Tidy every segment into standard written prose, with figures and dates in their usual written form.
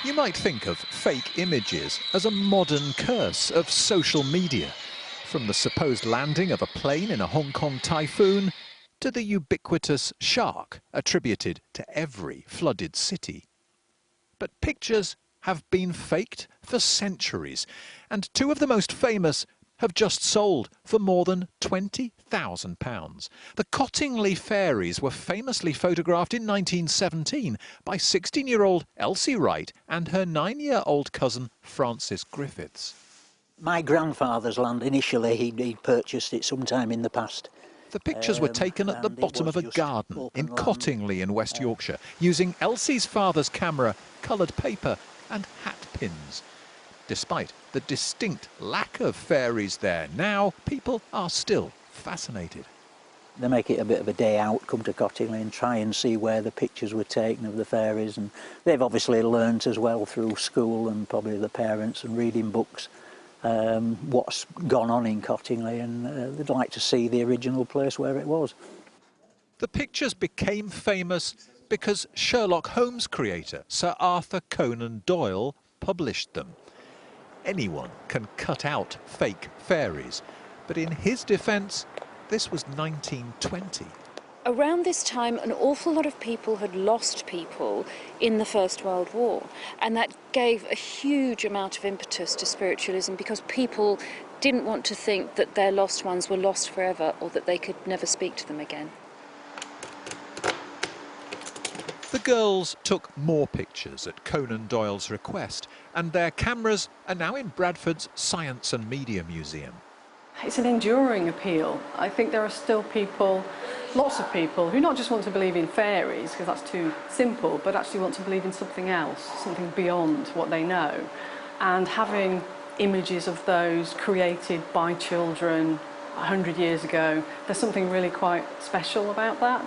You might think of fake images as a modern curse of social media, from the supposed landing of a plane in a Hong Kong typhoon to the ubiquitous shark attributed to every flooded city. But pictures have been faked for centuries, and two of the most famous have just sold for more than £20,000. The Cottingley Fairies were famously photographed in 1917 by 16-year-old Elsie Wright and her 9-year-old cousin Frances Griffiths. My grandfather's land, initially, he'd purchased it sometime in the past. The pictures were taken at the bottom of a garden in Cottingley in West Yorkshire, using Elsie's father's camera, coloured paper and hat pins. Despite the distinct lack of fairies there now, people are still fascinated. They make it a bit of a day out, come to Cottingley and try and see where the pictures were taken of the fairies, and they've obviously learnt as well through school and probably the parents and reading books what's gone on in Cottingley, and they'd like to see the original place where it was. The pictures became famous because Sherlock Holmes creator Sir Arthur Conan Doyle published them. Anyone can cut out fake fairies, but in his defence, this was 1920. Around this time, an awful lot of people had lost people in the First World War, and that gave a huge amount of impetus to spiritualism because people didn't want to think that their lost ones were lost forever or that they could never speak to them again. The girls took more pictures at Conan Doyle's request, and their cameras are now in Bradford's Science and Media Museum. It's an enduring appeal. I think there are still people, lots of people, who not just want to believe in fairies, because that's too simple, but actually want to believe in something else, something beyond what they know. And having images of those created by children 100 years ago, there's something really quite special about that.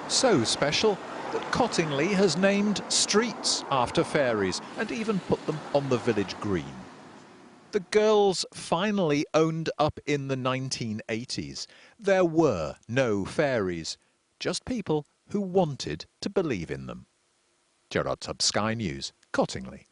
So special that Cottingley has named streets after fairies and even put them on the village green. The girls finally owned up in the 1980s. There were no fairies, just people who wanted to believe in them. Gerard Tubbs, Sky News, Cottingley.